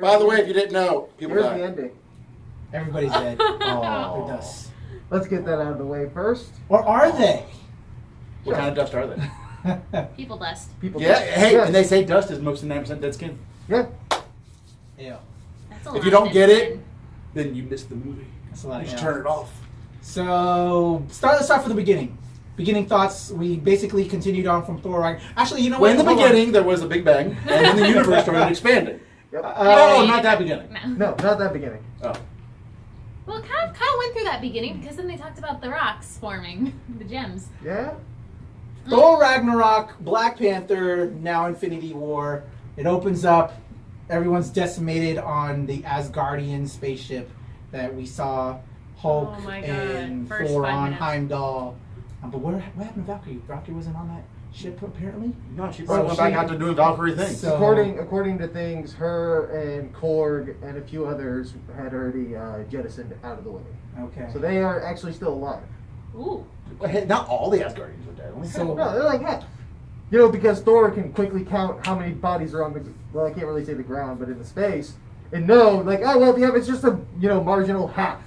By the way, if you didn't know, people Here's die. the ending. Everybody's dead. Oh. They're dust. Let's get that out of the way first. Or are they? What kind of dust are they? People dust. People. Yeah, hey, Yes. and they say dust is mostly 9% dead skin. Yeah. Ew. That's a If lot you don't of get dead it, skin. then you missed the movie. That's a lot You of just ew. turn it off. So, let's start from the beginning. Beginning thoughts. We basically continued on from Thor Ragnarok. Actually, you know Well, what? in the Hold on. beginning, there was a big bang, and then the universe started expanding. Yep. Oh, not that beginning. No. No, not that beginning. Oh. Well, it kind of went through that beginning because then they talked about the rocks forming, the gems. Yeah. Thor Ragnarok, Black Panther, now Infinity War. It opens up. Everyone's decimated on the Asgardian spaceship that we saw Hulk Oh my God. and First Thor 5 on minutes. Heimdall. But what happened to Valkyrie? Valkyrie wasn't on that ship apparently. No, she Oh, probably went back out to doing Valkyrie things. So- According to things, her and Korg and a few others had already jettisoned out of the way. Okay. So they are actually still alive. Ooh. Well, hey, not all the Asgardians were dead. Only So- No, they're like half. You know, because Thor can quickly count how many bodies are on the, well, I can't really say the ground, but in the space, and know, like, oh, well, yeah, it's just a, marginal half.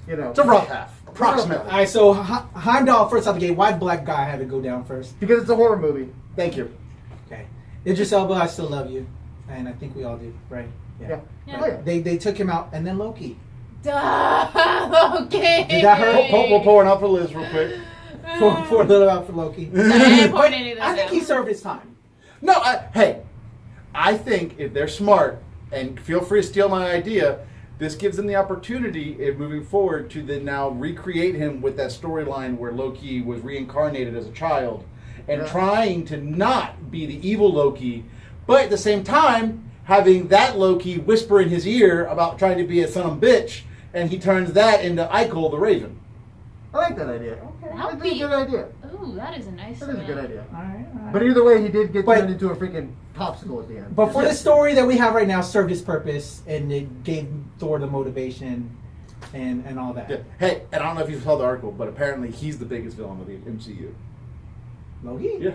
You know. It's a rough half, approximately. All right. So Heimdall first out the gate. Why Black guy had to go down first? Because it's a horror movie. Thank you. Okay. Idris Elba, I still love you, and I think we all do, right? Yeah. Yeah. Oh, yeah. They took him out, and then Loki. Duh. Okay. Did that hurt? We'll pour one out for Liz real quick. Poor little out for Loki. I didn't point any of this I think out. he served his time. No, hey, I think if they're smart, and feel free to steal my idea, this gives them the opportunity, if moving forward, to then now recreate him with that storyline where Loki was reincarnated as a child, and Yeah. trying to not be the evil Loki, but at the same time having that Loki whisper in his ear about trying to be a son of a bitch, and he turns that into Eichel the Raven. I like that idea. That That's would a be- good idea. Ooh, that is a nice. That is a good idea. All right. But either way, he did get But- turned into a freaking popsicle at the end. But for Yeah. the story that we have right now, served its purpose, and it gave Thor the motivation and all that. Yeah. Hey, and I don't know if you saw the article, but apparently he's the biggest villain of the MCU. Loki? Yeah.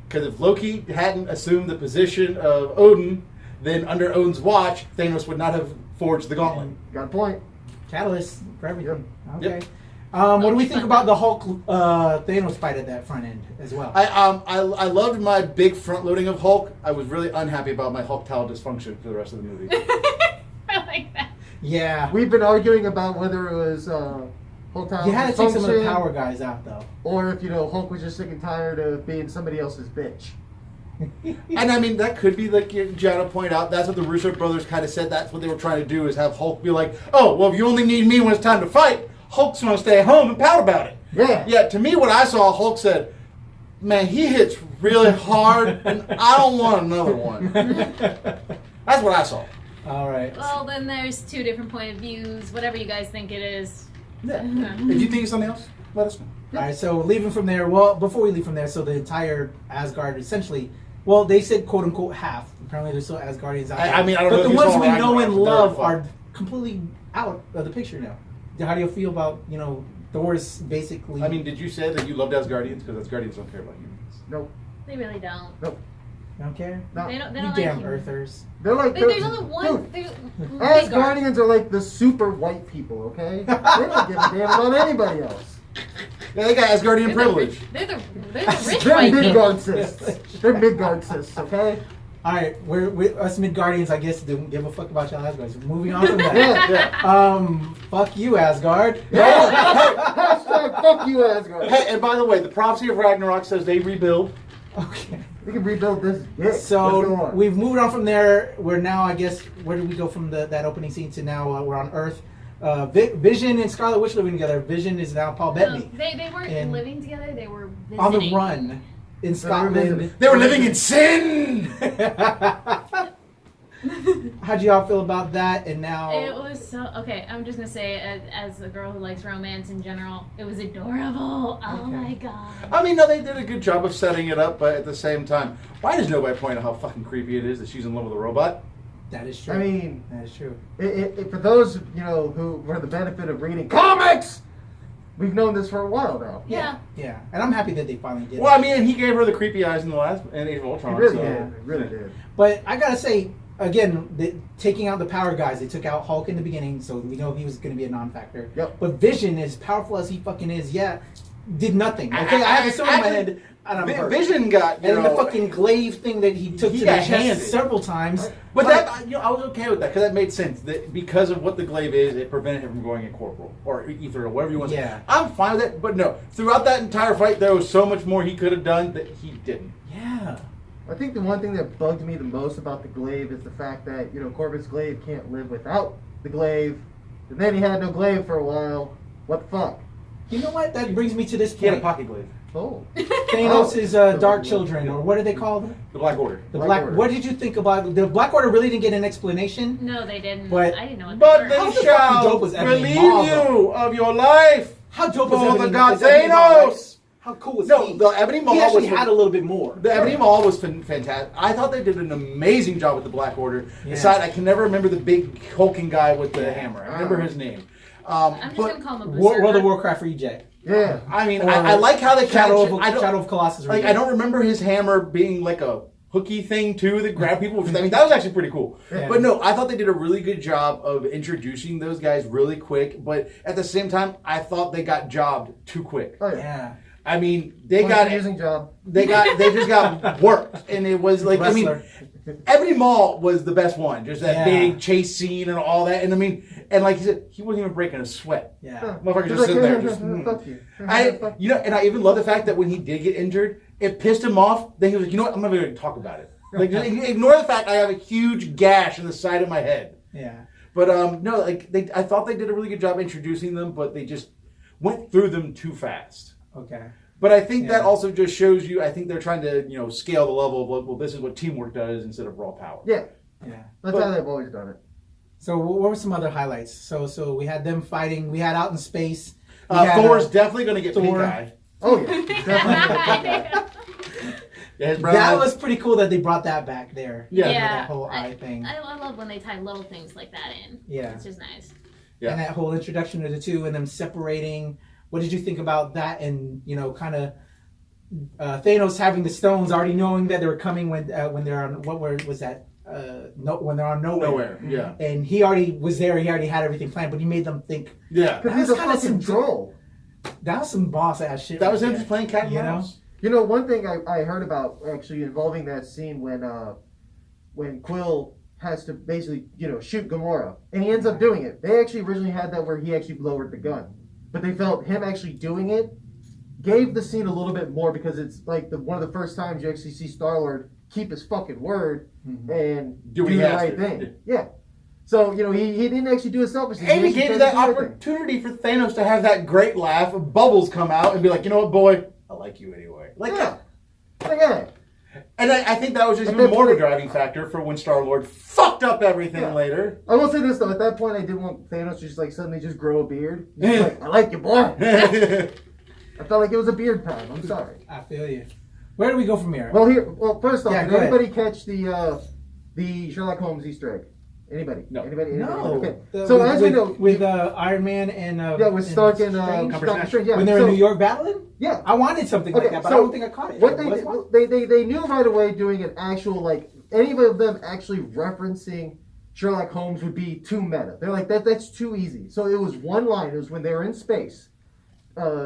Because if Loki hadn't assumed the position of Odin, then under Odin's watch, Thanos would not have forged the gauntlet. Got a point. Catalyst for everything. Okay. Yep. What do we think about the Hulk Thanos fight at that front end as well? I loved my big front loading of Hulk. I was really unhappy about my Hulk towel dysfunction for the rest of the movie. I like that. Yeah. We've been arguing about whether it was Hulk You had to take some of the dysfunction, power guys out, though. or if Hulk was just sick and tired of being somebody else's bitch. And I mean, that could be like Gianna pointed out. That's what the Russo brothers kind of said. That's what they were trying to do, is have Hulk be like, "Oh, well, if you only need me when it's time to fight, Hulk's going to stay at home and pout about it." Yeah. Yeah. To me, what I saw, Hulk said, "Man, he hits really hard, and I don't want another one." That's what I saw. All right. Well, then there's two different point of views. Whatever you guys think it is. Yeah. If you think it's something else, let us know. All right, so leaving from there, well, before we leave from there, so the entire Asgard essentially, well, they said quote unquote half. Apparently, there's still Asgardians out there. I mean, I don't but know the if you ones saw we know Ragnarok, and they're love fun. are completely out of the picture now. How do you feel about Thor's basically? I mean, did you say that you loved Asgardians? Because Asgardians don't care about humans. Nope. They really don't. Nope. you don't care. No. They don't. They You don't damn like humans. Earthers. They're like Wait, there's only one. Dude, There's Asgardians are like the super white people, okay? They don't give a damn about anybody else. Yeah, they got Asgardian privilege. They're the rich They're white people. Midgard cysts. They're Midgard cysts, okay? All right, we're us Midgardians. I guess don't give a fuck about y'all Asgardians. Moving on from that. Yeah. Fuck you, Asgard. Hashtag fuck you, Asgard. Hey, and by the way, the prophecy of Ragnarok says they rebuild. Okay. We can rebuild this dick. Let's go So on. we've moved on from there. We're now, I guess, where did we go from that opening scene to now? We're on Earth. Vision and Scarlet Witch living together. Vision is now Paul No, Bettany they weren't And- living together. They were visiting. on the run in Scotland. They were living in sin. How'd y'all feel about that? And now, It was so okay. I'm just gonna say, as a girl who likes romance in general, it was adorable. Oh Okay. my god. I mean, no, they did a good job of setting it up, but at the same time, why does nobody point out how fucking creepy it is that she's in love with a robot? that is true. I mean, that is true. for those who were the benefit of reading comics, we've known this for a while now. Yeah. Yeah, and I'm happy that they finally did. Well, it. I mean, he gave her the creepy eyes in the last in Age of He Ultron. really so. did. Really did. But I gotta say, again, taking out the power guys, they took out Hulk in the beginning, so we know he was going to be a non-factor. Yep. But Vision, as powerful as he fucking is, did nothing. Okay, I have a sword in my head. And I'm hurt. Vision got, and the fucking glaive thing that he took to the chest handed. several times. But that, I was okay with that because that made sense. That because of what the glaive is, it prevented him from going incorporeal or ether or whatever you want to say. I'm fine with it, but no. Throughout that entire fight, there was so much more he could have done that he didn't. Yeah. I think the one thing that bugged me the most about the glaive is the fact that, Corvus glaive can't live without the glaive. And then he had no glaive for a while. What the fuck? You know what? That brings me to this point. He had a pocket glaive. Oh. Thanos' Dark Children, or what do they call them? The Black Order. The Black Order. What did you think about the Black Order? Really didn't get an explanation. No, they didn't. But- I didn't know what But they How were. the they fucking shall dope was Ebony relieve Maw, you though? of your life How dope was for Ebony the god Ebony Maw, right? Thanos. How cool was No, he? the Ebony Maw He actually was had a little bit more. The Ebony Maw was fantastic. I thought they did an amazing job with the Black Order. Yeah. Aside, I can never remember the big hulking guy with the hammer. I remember his name. I'm just but gonna call him a World of berserker. Warcraft reject. Yeah. I mean, Or I like how they Shadow Shadow of Colossus. Like, I don't remember his hammer being like a hooky thing too that grabbed people. I mean, that was actually pretty cool. Yeah. But no, I thought they did a really good job of introducing those guys really quick. But at the same time, I thought they got jobbed too quick. Oh, yeah. Yeah. I mean, they got Using job. they just got worked, and it was like Wrestler. I mean, Ebony Maw was the best one. Just that Yeah. big chase scene and all that. And I mean, and like you said, he wasn't even breaking a sweat. Yeah. Motherfucker He's just sitting there, just. Fuck you. I, and I even love the fact that when he did get injured, it pissed him off. Then he was like, you know what? I'm not even going to talk about it. Like, just ignore the fact I have a huge gash in the side of my head. Yeah. But no, like I thought they did a really good job introducing them, but they just went through them too fast. Okay. But I think that Yeah. also just shows you. I think they're trying to scale the level of well, this is what teamwork does instead of raw power. Yeah. Yeah. That's how they've always done it. So what were some other highlights? So we had them fighting. We had out in space. We had, Thor's definitely going to get Thor. pink eye. Oh, yeah. Definitely. Yeah, his brown that eyes. was pretty cool that they brought that back there. Yeah. That whole eye thing. I love when they tie little things like that in. Yeah. It's just nice. Yeah. And that whole introduction to the two and them separating. What did you think about that? And kind of Thanos having the stones, already knowing that they were coming when they're on was that? When they're on nowhere. Yeah. And he already was there. He already had everything planned, but he made them think. Yeah. Because he's a That's kinda fucking some- troll. That was some boss ass shit. That was right him there. just playing cat and You know? mouse. One thing I heard about actually involving that scene when Quill has to basically, shoot Gamora. And he ends up doing it. They actually originally had that where he actually lowered the gun. But they felt him actually doing it gave the scene a little bit more because it's like one of the first times you actually see Star-Lord keep his fucking word and Do do what he the has right to. thing. Yeah. So, he didn't actually do it selfishly. And he actually gave you tried that to do the right thing. opportunity for Thanos to have that great laugh, bubbles come out, and be like, you know what, boy? I like you anyway. Like, Yeah. Like, yeah. And I think that was just At even that more of a point- driving factor for when Star-Lord fucked up everything Yeah. later. I will say this though, at that point I didn't want Thanos to just suddenly just grow a beard. He's just like, I like you, boy. I felt like it was a beard time. I'm sorry. I feel you. Where do we go from here? Well, first off, Yeah, did go ahead. anybody catch the Sherlock Holmes Easter egg? Anybody? No. Anybody? No. Okay. The- So with, as we know, with Iron Man and with Stark and Strange? Doctor Strange. Yeah. when they were so, in New York battling, Yeah. I wanted something like Okay, that, but so I don't think I caught it. What There was one? they knew right away doing an actual any of them actually referencing Sherlock Holmes would be too meta. They're like that's too easy. So it was one line. It was when they were in space.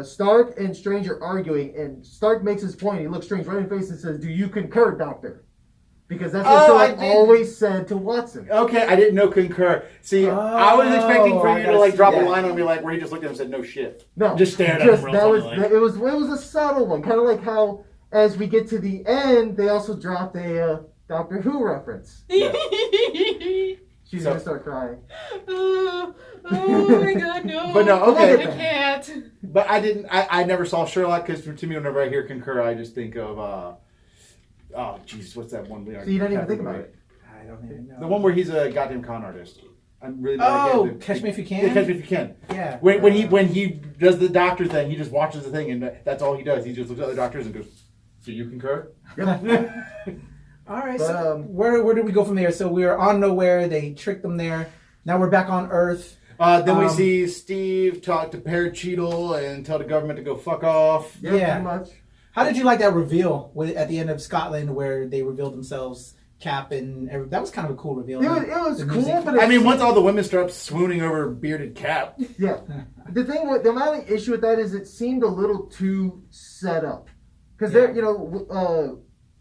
Stark and Strange are arguing, and Stark makes his point. He looks Strange right in the face and says, "Do you concur, Doctor?" Because that's what Oh, I Sherlock did. always said to Watson. Okay, I didn't know concur. See, I was expecting for I you to gotta like see drop a that. line on me like where he just looked at him and said, no shit. No, Just stared at him real that funny, was like. it was a subtle one, kind of like how as we get to the end, they also dropped a Doctor Who reference. She's So- gonna start crying. oh my god, no. But no, okay. I can't. But I never saw Sherlock because to me, whenever I hear concur, I just think of, oh, Jesus, what's that one? So you don't even think about it. I don't even know. The one where he's a goddamn con artist. I'm really not Oh, again, Catch Me If You Can? Yeah, Catch Me If You Can. Yeah. When he does the doctor thing, he just watches the thing and that's all he does. He just looks at other doctors and goes, "So you concur?" All right. But, So where did we go from there? So we were on nowhere. They tricked them there. Now we're back on Earth. Then we see Steve talk to Paracheetle and tell the government to go fuck off. Yeah, Yeah. pretty much. How did you like that reveal at the end of Scotland where they revealed themselves Cap and that was kind of a cool reveal. It was The cool, music. but I mean, once all the women start swooning over bearded Cap. yeah. The only issue with that is it seemed a little too set up. Because they're,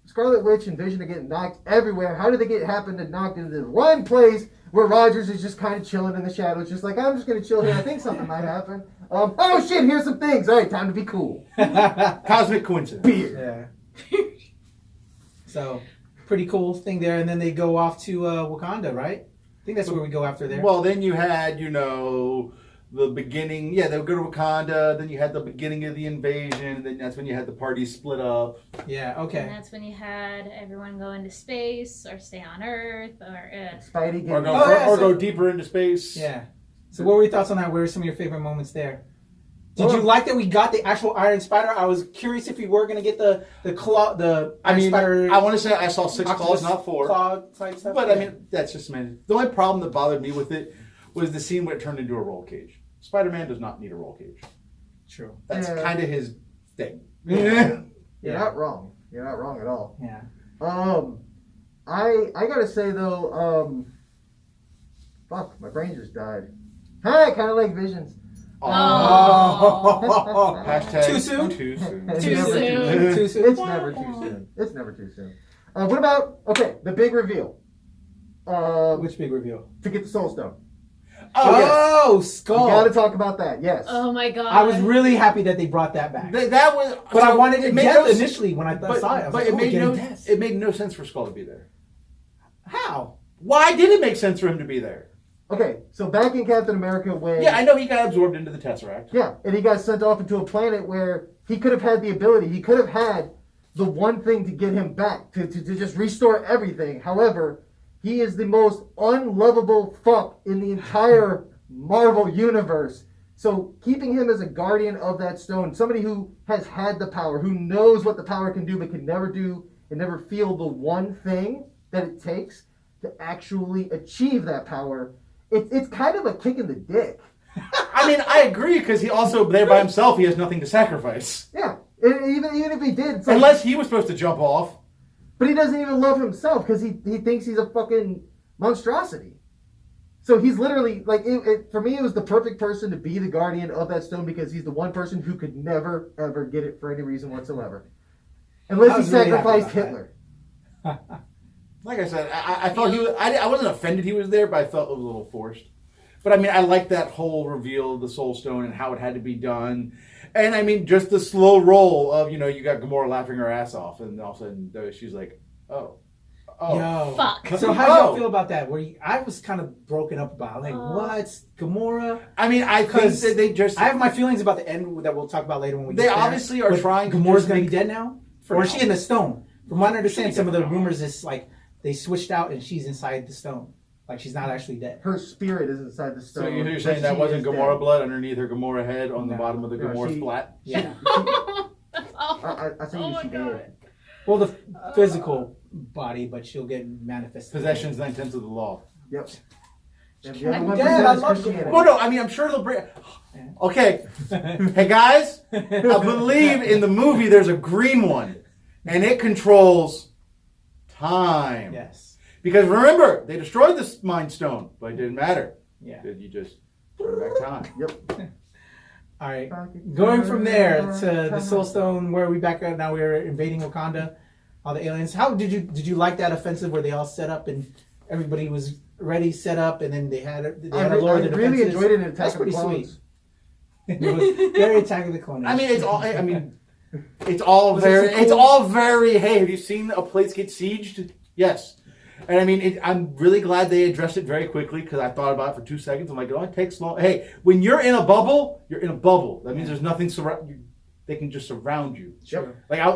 Scarlet Witch and Vision are getting knocked everywhere. How did they happen to knocked into this one place where Rogers is just kind of chilling in the shadows, just like, I'm just going to chill here. I think something might happen. Oh shit, here's some things. All right, time to be cool. Cosmic coincidence. Beer. Yeah. So, pretty cool thing there. And then they go off to Wakanda, right? I think that's where we go after there. Well, then you had, the beginning. Yeah, they would go to Wakanda. Then you had the beginning of the invasion. And then that's when you had the party split up. Yeah, And okay. that's when you had everyone go into space or stay on Earth or. Spidey Or getting go, go deeper into space. Yeah. So what were your thoughts on that? What were some of your favorite moments there? Did you like that we got the actual Iron Spider? I was curious if we were going to get the Iron Spider. I want to say I saw 6 Octopus claws, not 4. claw type stuff. But Yeah. I mean, that's just man. The only problem that bothered me with it was the scene where it turned into a roll cage. Spider-Man does not need a roll cage. True. That's Yeah. kind of his thing. You're Yeah. not wrong. You're not wrong at all. Yeah. I gotta say though, fuck, my brain just died. Hi, kind of like Visions. Oh. Hashtag Too soon? Too soon. It's Too never soon. Too soon. It's never too soon. It's never too soon. What about the big reveal? Which big reveal? To get the Soul Stone. Oh, yes. Oh, We Skull. gotta talk about that. Yes. Oh my god. I was really happy that they brought that back. That was. But I wanted it made death no s- initially when I saw it. I was But like, it oh, made getting no. death. It made no sense for Skull to be there. How? Why did it make sense for him to be there? Okay, so back in Captain America when Yeah, I know he got absorbed into the Tesseract. yeah, and he got sent off into a planet where he could have had the ability. He could have had the one thing to get him back to just restore everything. However, he is the most unlovable fuck in the entire Marvel universe. So keeping him as a guardian of that stone, somebody who has had the power, who knows what the power can do, but can never do and never feel the one thing that it takes to actually achieve that power, it's kind of a kick in the dick. I mean, I agree because he also there by himself. He has nothing to sacrifice Yeah, and even if he did, it's like, unless he was supposed to jump off. but he doesn't even love himself because he thinks he's a fucking monstrosity. So he's literally like, for me, it was the perfect person to be the guardian of that stone because he's the one person who could never ever get it for any reason whatsoever, I unless he was really happy sacrificed about Hitler. Like I said, I felt he was. I wasn't offended he was there, but I felt it was a little forced. But I mean, I liked that whole reveal of the Soul Stone and how it had to be done. And I mean, just the slow roll of, you got Gamora laughing her ass off, and all of a sudden she's like, oh. Yo. Fuck. So how do y'all Oh. feel about that? I was kind of broken up about it. Like, what? Gamora? I mean, I think Because that they just. I have my feelings about the end that we'll talk about later when we They get there. obviously are But trying to Gamora's just going to make- be dead now? For Or is now. she in the stone? From what I understand, She's some of the dead now. rumors is like they switched out and she's inside the stone. Like she's not actually dead. Her spirit is inside the stone. So you're but saying that she wasn't is Gamora dead. blood underneath her Gamora head on the No. bottom of the No, Gamora she- splat? Yeah. Oh. I think Oh my she God. did. Well, the physical body, but she'll get manifested. Possession's 9/10 of the law. Yep. And the I'm other 1% dead, I is love Christianity. Well, no, I mean, I'm sure they'll bring. Okay, hey guys, I believe in the movie there's a green one, and it controls time. Yes. Because remember, they destroyed the Mind Stone, but it didn't matter. Yeah. You just turn back time. Yep. All right. Going from there to the Soul Stone, where are we back at now? We're invading Wakanda. All the aliens. How did you like that offensive where they all set up and everybody was ready, set up, and then they had a I lower the really defenses? enjoyed it in That's Attack of the pretty Clones. sweet. It was very Attack of the Clones. I mean, it's all. I mean, it's all Was it very. so It's cool? all very. Hey, have you seen a place get sieged? Yes. And I mean, I'm really glad they addressed it very quickly because I thought about it for 2 seconds. I'm like, it only takes long. Hey, when you're in a bubble, you're in a bubble. That means there's nothing surround you. They can just surround you. Yep. Like I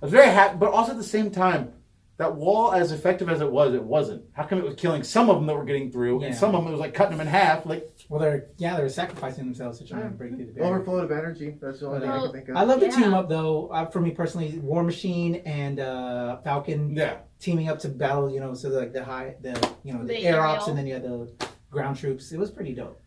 was very happy, but also at the same time, that wall, as effective as it wasn't. How come it was killing some of them that were getting through, and Yeah. some of them it was like cutting them in half? Like, well, they're sacrificing themselves to try and break through the barrier. Overflow of energy. That's the only thing I can think of. I love the Yeah. team up though. For me personally, War Machine and Falcon yeah. teaming up to battle. So like the The air ops, aerial. and then you had the ground troops. It was pretty dope.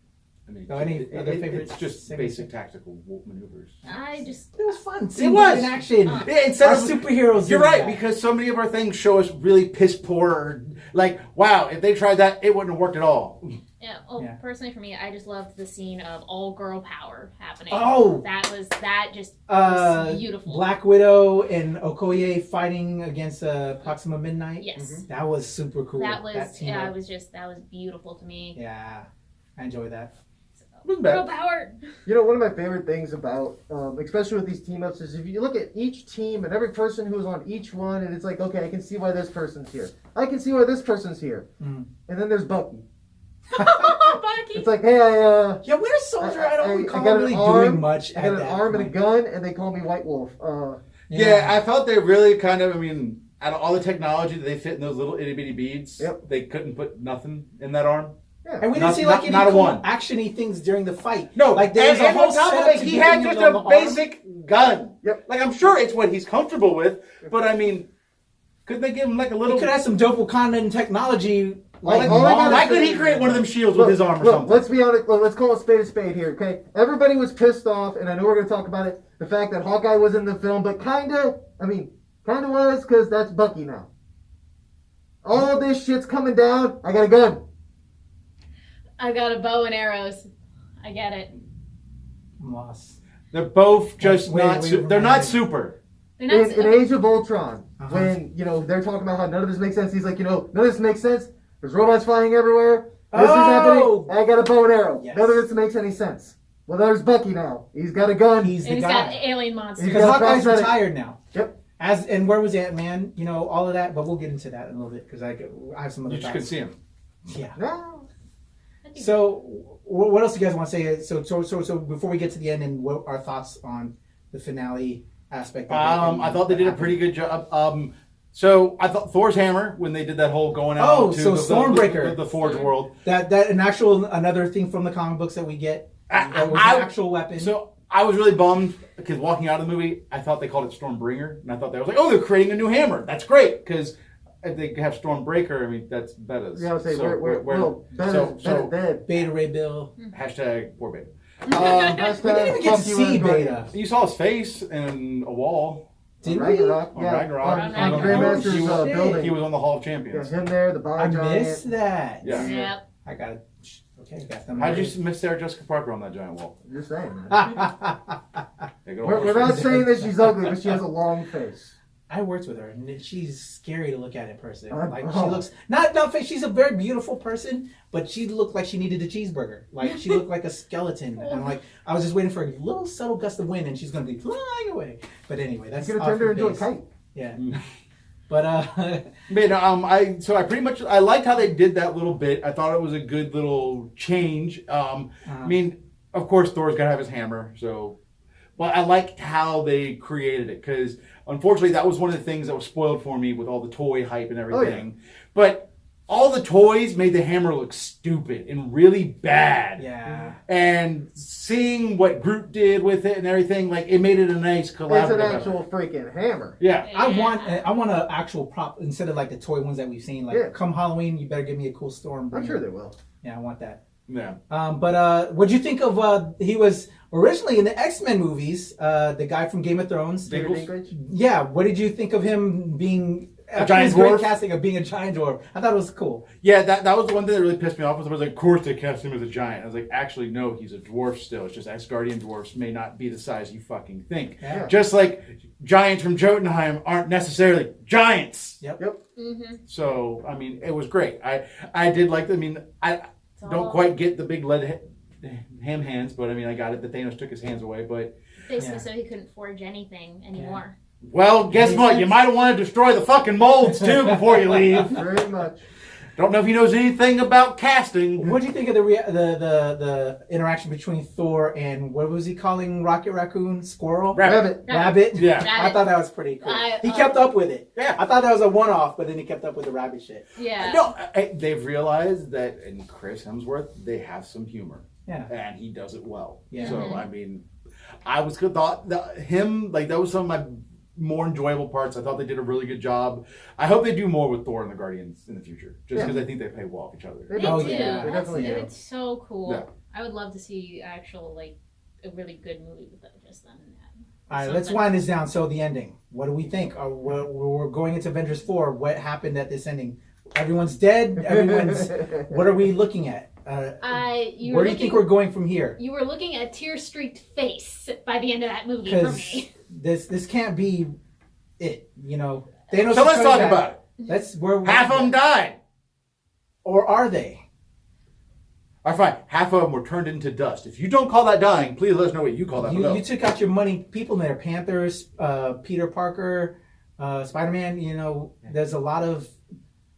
I mean, Any other favorite it's just segments? basic tactical maneuvers. it was fun. It was in action. Instead Our of superheroes. You're doing right, that. because so many of our things show us really piss poor. Or, like, wow, if they tried that, it wouldn't have worked at all. Yeah. Personally for me, I just loved the scene of all girl power happening. Oh! That just was beautiful. Black Widow and Okoye fighting against Proxima Midnight. Yes. That was super cool. That was team-up. that was beautiful to me. Yeah, I enjoyed that. Girl power. You know, one of my favorite things about, especially with these team ups, is if you look at each team and every person who's on each one, and it's like, okay, I can see why this person's here. I can see why this person's here. Mm. And then there's Bucky. Bucky. It's like, hey, Yeah, Winter Soldier. I don't recall got an really arm, doing much. I got an arm and a gun, and they call me White Wolf. Yeah, I felt they really kind of, I mean, out of all the technology that they fit in those little itty bitty beads, they couldn't put nothing in that arm. Yeah. And we didn't see like any not a cool one. actiony things during the fight. No, like there was a whole on top of setup it, to he do had things just on the a arm. basic gun. Yep. Like, I'm sure it's what he's comfortable with, but I mean, couldn't they give him like a He little... could have some dope Wakandan technology. Like, why couldn't he create one of them shields with his arm or something? Let's be honest. Let's call a spade here, okay? Everybody was pissed off, and I know we're going to talk about it, the fact that Hawkeye was in the film, but kind of was, because that's Bucky now. All this shit's coming down. I got a gun. I got a bow and arrows. I get it. I'm lost. They're both just Wait, not... wait, they're not wait. super. They're not In Age of Ultron, Uh-huh. when, they're talking about how none of this makes sense, he's like, none of this makes sense. There's robots flying everywhere. This is happening. I got a bow and arrow. Yes. None of this makes any sense. Well, there's Bucky now. He's got a gun. He's the and he's guy. got alien monsters. He's Because got a Hawkeye's prosthetic. retired now. Yep. And where was Ant-Man? All of that. But we'll get into that in a little bit because I have some other You just thoughts. couldn't see him. Yeah. No. So, what else do you guys want to say? So before we get to the end, and what our thoughts on the finale aspect? I thought they did a pretty good job. So I thought Thor's hammer, when they did that whole going out Oh, to so Stormbreaker. the Forge world. That another thing from the comic books that we get. That was an actual weapon. So I was really bummed because walking out of the movie, I thought they called it Stormbringer, and I thought they was like, oh, they're creating a new hammer. That's great because if they have Stormbreaker, I mean that's better. Yeah, I would say So we're dead. Beta Ray Bill. hashtag poor Beta. We didn't even get to see Beta. You saw his face in a wall. Did we? Ragnarok. On Yeah. Ragnarok. On Ragnarok. Grandmaster's He was- building. He was on the Hall of Yeah, Champions. him there, the bar I giant. missed that. Yeah. Yep. I got it. Okay, got them. How did you miss Sarah Jessica Parker on that giant wall? Just saying, man. They go We're over not his saying that she's ugly, but she has a long face. I worked with her, and she's scary to look at in person. Like she Oh. looks not face. She's a very beautiful person, but she looked like she needed a cheeseburger. Like she looked like a skeleton, and I was just waiting for a little subtle gust of wind, and she's gonna be flying away. But anyway, that's You could have turned her into a kite. Yeah, but But I pretty much I liked how they did that little bit. I thought it was a good little change. I mean, of course, Thor's gotta have his hammer, so. But I liked how they created it because unfortunately that was one of the things that was spoiled for me with all the toy hype and everything. But all the toys made the hammer look stupid and really bad. yeah. And seeing what Groot did with it and everything, like it made it a nice collaborative. It's an effort. actual freaking hammer. Yeah. I want an actual prop instead of like the toy ones that we've seen. Like Yeah. come Halloween, you better give me a cool storm. I'm sure they will. Yeah, I want that. Yeah. But what'd you think of? He was originally in the X-Men movies. The guy from Game of Thrones. Peter Dinklage? Dinklage? Yeah. What did you think of him being A giant his great dwarf? casting of being a giant dwarf? I thought it was cool. Yeah, that was the one thing that really pissed me off. Was like, of course they cast him as a giant. I was like, actually, no, he's a dwarf still. It's just Asgardian dwarfs may not be the size you fucking think. Yeah. Just like giants from Jotunheim aren't necessarily giants. Yep. Mm-hmm. So, I mean, it was great. I did like, I don't quite get the big lead ham hands, but I mean, I got it that Thanos took his hands away, but... Basically, so he couldn't forge anything anymore. Well, guess Makes what? sense. You might have wanted to destroy the fucking molds, too, before you leave. Very much. Don't know if he knows anything about casting. What do you think of the interaction between Thor and what was he calling Rocket Raccoon? Squirrel? Rabbit. Rabbit? Yeah. I thought that was pretty cool. He I kept up with it. Yeah. I thought that was a one-off, but then he kept up with the rabbit shit. Yeah. No, they've realized that in Chris Hemsworth, they have some humor. Yeah. And he does it well. Yeah. So, I mean, I was thought that him, like, that was some of my more enjoyable parts. I thought they did a really good job. I hope they do more with Thor and the Guardians in the future, just because I think they play well off each other. They Me Oh, too. yeah. They definitely do. It's so cool. Yeah. I would love to see actual like a really good movie with just them in that. All right, let's wind this down. So the ending. What do we think? We're going into Avengers 4. What happened at this ending? Everyone's dead. What are we looking at? Where do you think we're going from here? You were looking at a tear-streaked face by the end of that movie for me. This can't be it. You know. Thanos So let's talk about it. That's where half of them died. Or are they? All right, fine. Half of them were turned into dust. If you don't call that dying, please let us know what you call that. You took out your money people there. Panthers, Peter Parker, Spider-Man. You know, there's a lot of...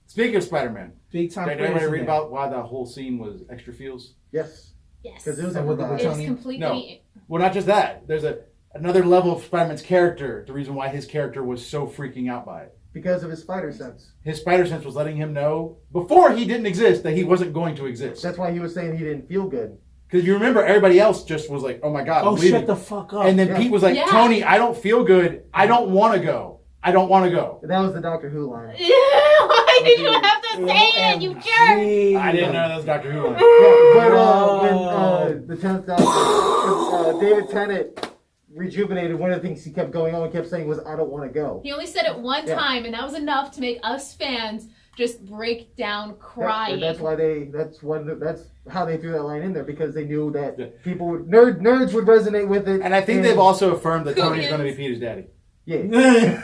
Speaking of Spider-Man, big time. did anybody read about why that whole scene was extra feels? Yes. Yes. Because it was It's completely... No. Well, not just that. There's another level of Spider-Man's character. The reason why his character was so freaking out by it. Because of his spider sense. His spider sense was letting him know, before he didn't exist, that he wasn't going to exist. That's why he was saying he didn't feel good. Because you remember, everybody else just was like, oh my God, I'm leaving. Shut the fuck up. And then Pete was like, Tony, I don't feel good. I don't want to go. I don't want to go. That was the Doctor Who line. Why did you have to say it, you jerk? I didn't know that was Doctor Who line. Yeah, but when the 10th Doctor, David Tennant rejuvenated, one of the things he kept going on and kept saying was, I don't want to go. He only said it one time, and that was enough to make us fans just break down crying. That's how they threw that line in there, because they knew that people nerds would resonate with it. And I think they've also affirmed that Tony's going to be Peter's daddy. Yeah.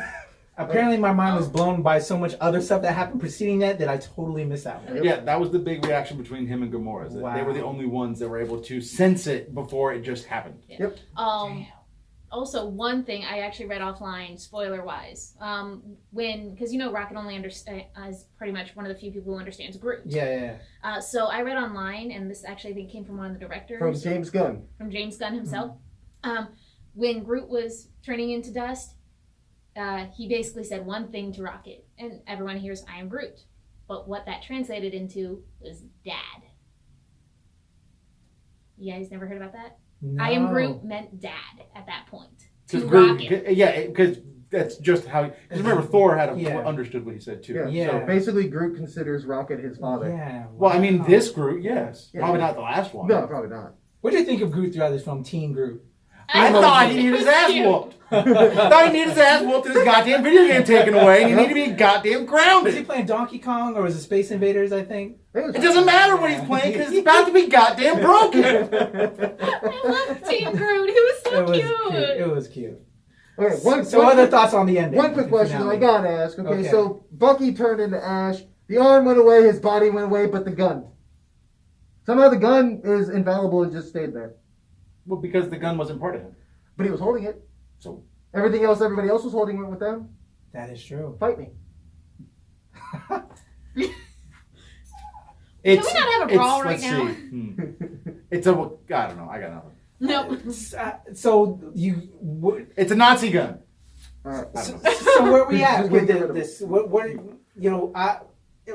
Apparently my mind was blown by so much other stuff that happened preceding that I totally missed out. Yeah, that was the big reaction between him and Gamora. Wow. They were the only ones that were able to sense it before it just happened. Yeah. Yep. Also, one thing I actually read offline, spoiler-wise, because Rocket only is pretty much one of the few people who understands Groot. Yeah. So I read online, and this actually I think came from one of the directors. From James Gunn. From James Gunn himself. Mm-hmm. When Groot was turning into dust, he basically said one thing to Rocket, and everyone hears, I am Groot. But what that translated into was dad. You guys never heard about that? No. I am Groot meant dad at that point. To Rocket. Yeah, because that's just how... Because remember, Thor understood what he said, too. Yeah. So basically, Groot considers Rocket his father. Yeah. Wow. Well, I mean, this Groot, yes. Yeah. Probably not the last one. No, probably not. What do you think of Groot throughout this film, Teen Groot? I thought he needed his ass whooped. I thought he needed his ass whooped and his goddamn video game taken away, and he needed to be goddamn grounded. Was he playing Donkey Kong, or was it Space Invaders, I think? It doesn't matter what he's playing, because it's about to be goddamn broken. I love Teen Groot. He was so cute. It was cute. Okay, other thoughts on the ending? One quick question I gotta ask. Okay, so Bucky turned into Ash. The arm went away, his body went away, but the gun. Somehow the gun is invaluable and just stayed there. Well, because the gun wasn't part of him. But he was holding it. So everybody else was holding it with them. That is true. Fight me. Can we not have a brawl right now? It's a... I don't know. I got nothing. No. So it's a Nazi gun. So where are we at with this? What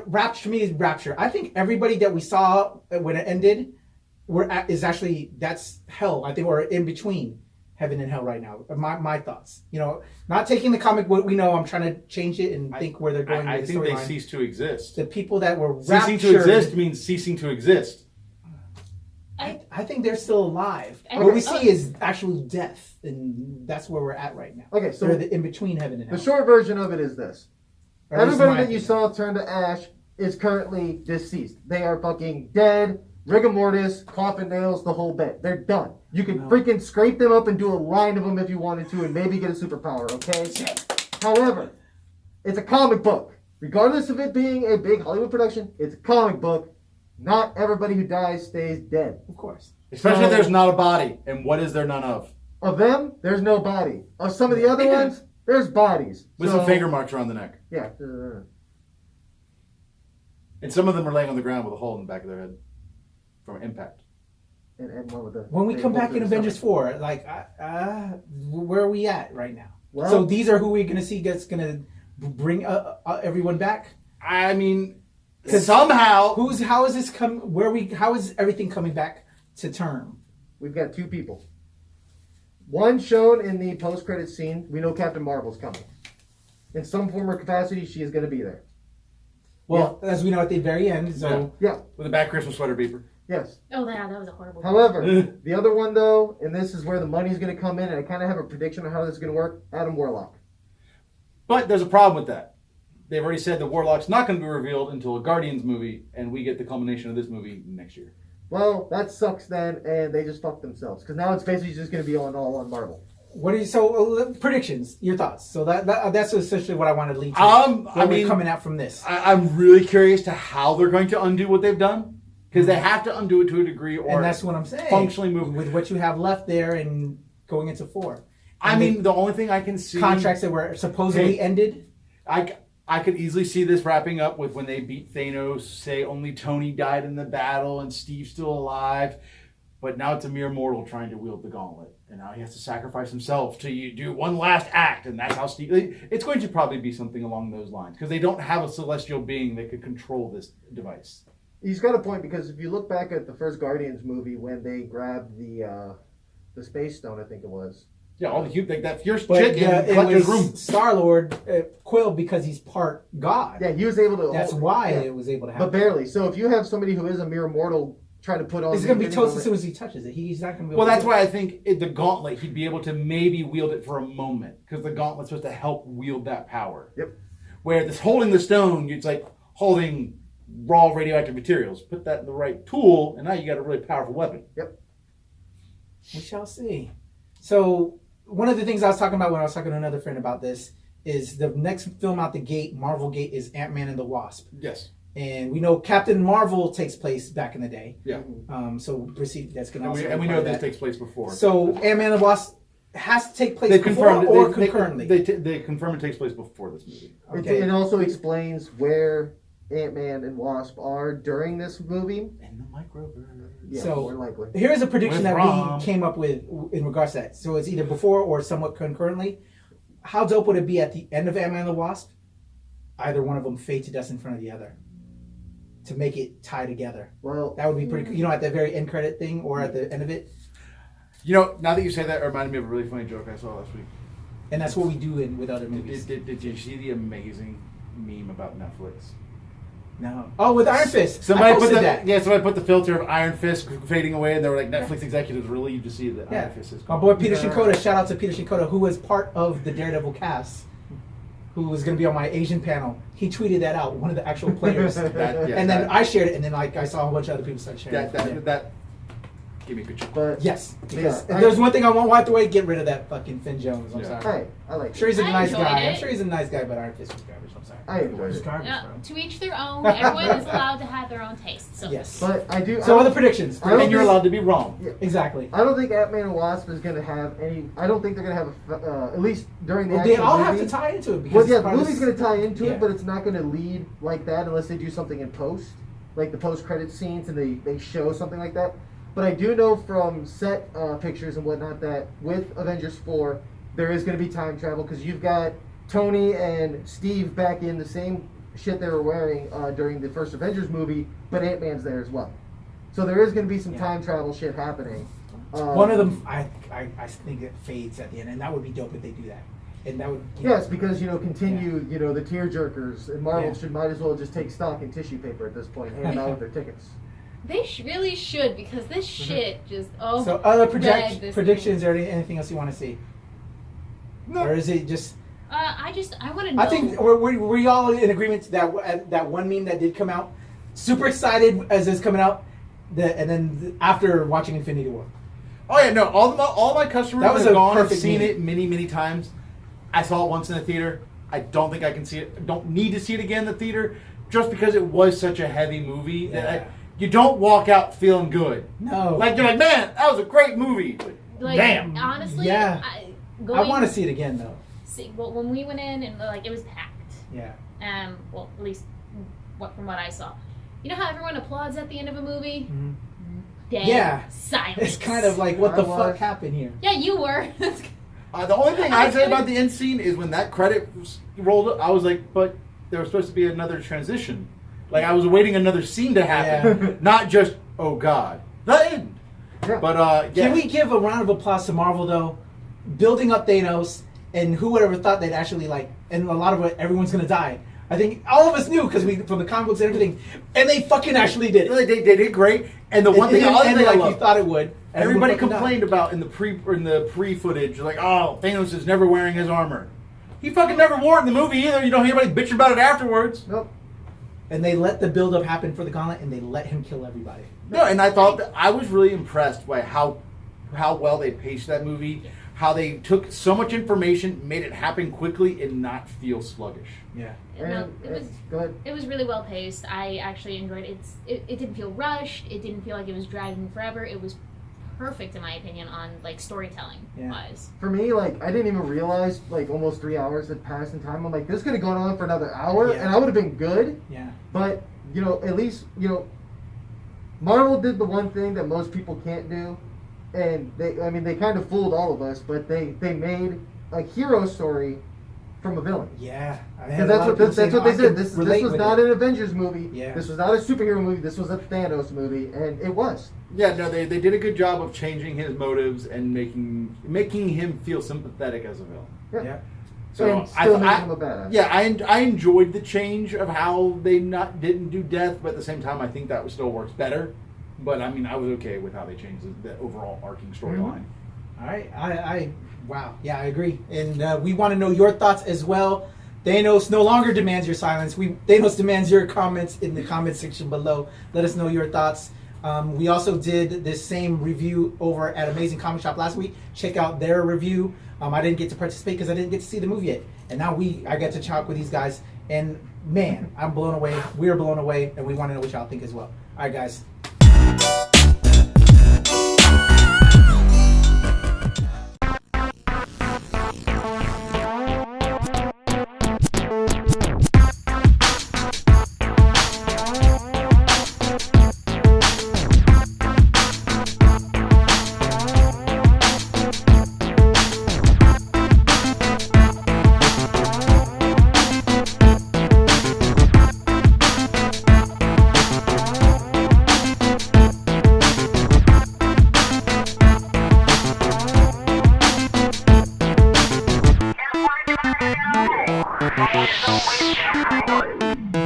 Rapture, to me, is Rapture. I think everybody that we saw when it ended is actually, that's hell. I think we're in between heaven and hell right now. My thoughts. Not taking the comic book we know. I'm trying to change it and think where they're going. I think they cease to exist. The people that were ceasing to exist means ceasing to exist. I think they're still alive. What we see is actual death, and that's where we're at right now. Okay, so they're in between heaven and hell. The short version of it is this: everybody that you saw turn to ash is currently deceased. They are fucking dead, rigor mortis, coffin nails, the whole bit. They're done. You can freaking scrape them up and do a line of them if you wanted to, and maybe get a superpower. Okay. However, it's a comic book. Regardless of it being a big Hollywood production, it's a comic book. Not everybody who dies stays dead. Of course. Especially if there's not a body. And what is there none of? Of them, there's no body. Of some of the other ones, there's bodies. With some finger marks around the neck. Yeah. And some of them are laying on the ground with a hole in the back of their head from impact. And one with the... When we come back in Avengers 4, where are we at right now? Well, so these are who we're going to see that's going to bring everyone back? I mean... Somehow, how is everything coming back to term? We've got two people. One shown in the post-credit scene. We know Captain Marvel's coming. In some form or capacity, she is going to be there. Well, as we know at the very end, so yeah, with a bad Christmas sweater beeper. Yes. Oh, that was a horrible. However, the other one though, and this is where the money's going to come in, and I kind of have a prediction on how this is going to work. Adam Warlock. But there's a problem with that. They've already said the Warlock's not going to be revealed until a Guardians movie, and we get the culmination of this movie next year. Well, that sucks then, and they just fucked themselves because now it's basically just going to be all on Marvel. What are you, predictions? Your thoughts? So that's essentially what I wanted to lead to. I mean, coming out from this. I'm really curious to how they're going to undo what they've done, because they have to undo it to a degree, or and that's what I'm saying. Functionally move with what you have left there and going into 4. I mean, the only thing I can see contracts that were supposedly ended. I could easily see this wrapping up with when they beat Thanos, say only Tony died in the battle and Steve's still alive, but now it's a mere mortal trying to wield the gauntlet, and now he has to sacrifice himself to do one last act, and that's how Steve... It's going to probably be something along those lines, because they don't have a celestial being that could control this device. He's got a point, because if you look back at the first Guardians movie when they grabbed the Space Stone, I think it was. Yeah, all the that fierce But chick in Fletcher's room. Star-Lord, Quill, because he's part God. Yeah, he was able to... That's why it was able to happen. But barely. So if you have somebody who is a mere mortal trying to put on... It's going to be toast as soon as he touches it. He's not going to be able Well, to that's why I think the gauntlet, he'd be able to maybe wield it for a moment, because the gauntlet's supposed to help wield that power. Yep. Where this holding the stone, it's like holding raw radioactive materials. Put that in the right tool, and now you got a really powerful weapon. Yep. We shall see. So... one of the things I was talking about when I was talking to another friend about this is the next film out the gate, Marvel Gate, is Ant-Man and the Wasp. Yes. And we know Captain Marvel takes place back in the day. Yeah. So proceed. That's going to and we know this takes place before. So Ant-Man and the Wasp has to take place confirmed before or concurrently. They confirm it takes place before this movie. Okay. It also explains where Ant-Man and Wasp are during this movie. In the microverse. Yeah, So, more likely. Here's a prediction With that Rom. we came up with in regards to that. So it's either before or somewhat concurrently. How dope would it be at the end of Ant-Man and the Wasp? Either one of them fade to dust in front of the other to make it tie together. Well, That would be pretty cool. You know, at the very end credit thing or at the end of it. You know, now that you say that, it reminded me of a really funny joke I saw last week. And that's what we do with other movies. Did you see the amazing meme about Netflix? No. Oh, with Iron Fist. Somebody I posted put that. Yeah, somebody put the filter of Iron Fist fading away, and they were like, Netflix executives really need to see that Iron Fist is My gone. boy Peter Shinkoda, shout out to Peter Shinkoda, who was part of the Daredevil cast, who was going to be on my Asian panel. He tweeted that out, one of the actual players. And then I shared it, and then I saw a whole bunch of other people start sharing it. That gave me a good chuckle. but Yes, because Yeah, if there's one thing I won't wipe away, get rid of that fucking Finn Jones. I'm Yeah. sorry. hey, I like I'm sure he's a I nice enjoyed guy. it. I'm sure he's a nice guy, but Iron Fist was garbage. I'm sorry. I enjoyed it. Garbage, Yeah, bro. to each their own. Everyone is allowed to have their own taste. So. Yes. But I do. So I other don't, predictions. I don't And you're think- allowed to be wrong. Exactly. I don't think Ant-Man and Wasp is going to have any. I don't think they're going to have at least during the Well, actual they all movie. have to tie into it. Because Well, yeah, it's the part of movie's this- going to tie into Yeah. it, but it's not going to lead like that unless they do something in post, like the post-credit scenes, and they show something like that. But I do know from set pictures and whatnot that with Avengers 4, there is going to be time travel because you've got Tony and Steve back in the same shit they were wearing during the first Avengers movie, but Ant-Man's there as well. So there is going to be some time travel shit happening. One of them, I think it fades at the end, and that would be dope if they do that. And that would. Yes, because continue the tear jerkers and Marvel Yeah. should might as well just take stock in tissue paper at this point, hand them out with their tickets. They really should, because this shit just So other dragged this predictions or anything else you want to see, No. or is it just? I want to know. I think were you all in agreement that that one meme that did come out? Super excited as it's coming out, and then after watching Infinity War. Oh yeah, no. All my customers That was have a gone and perfect seen meme. it many times. I saw it once in the theater. I don't think I can see it. Don't need to see it again in the theater, just because it was such a heavy movie that you don't walk out feeling good. No, Like you're like, man, that was a great movie. like, Damn. honestly, Yeah. I I want to see it again though. Well, when we went in and it was packed. Yeah. Well, at least from what I saw. You know how everyone applauds at the end of a movie? Mhm. Dead Yeah. silence. It's kind of like what the I was. fuck happened here. Yeah, you were. The only thing I'd say about the end scene is when that credit rolled up, I was like, but there was supposed to be another transition. Like I was awaiting another scene to happen, not just, oh God, the end. Yeah. But Can we give a round of applause to Marvel though, building up Thanos, and who would ever thought they'd actually and a lot of it, everyone's gonna die. I think all of us knew because we from the comic books and everything, and they fucking actually did it. They did great. And the one It thing, didn't other end thing I like love, you thought it would. everybody Everyone fucking complained about in the pre footage, like, oh, Thanos is never wearing his armor. He fucking never wore it in the movie either. You don't hear anybody bitching about it afterwards. Nope. died. And they let the build up happen for the gauntlet, and they let him kill everybody. No, and I thought that I was really impressed by how well they paced that movie, how they took so much information, made it happen quickly, and not feel sluggish. Yeah. No, Go ahead. it was really well paced. I actually enjoyed it. It didn't feel rushed. It didn't feel like it was dragging forever. It was perfect in my opinion on like storytelling wise. For me, like, I didn't even realize like almost 3 hours had passed in time. I'm like, this could have gone on for another hour, Yeah. and I would have been good. Yeah. But at least Marvel did the one thing that most people can't do, and they kind of fooled all of us. But they made a hero story from a villain. Yeah. Because that's what they said. This was not an Avengers movie. Yeah. This was not a superhero movie. This was a Thanos movie, and it was. Yeah, no, they did a good job of changing his motives and making him feel sympathetic as a villain. Yeah. So And still making him a badass. Yeah, I enjoyed the change of how they didn't do death, but at the same time, I think that still works better. But I mean, I was okay with how they changed the overall arcing storyline. All right. Wow. Yeah, I agree. And we want to know your thoughts as well. Thanos no longer demands your silence. Thanos demands your comments in the comment section below. Let us know your thoughts. We also did this same review over at Amazing Comic Shop last week. Check out their review. I didn't get to participate because I didn't get to see the movie yet. And now I get to talk with these guys. And man, I'm blown away. We're blown away. And we want to know what y'all think as well. All right, guys. Always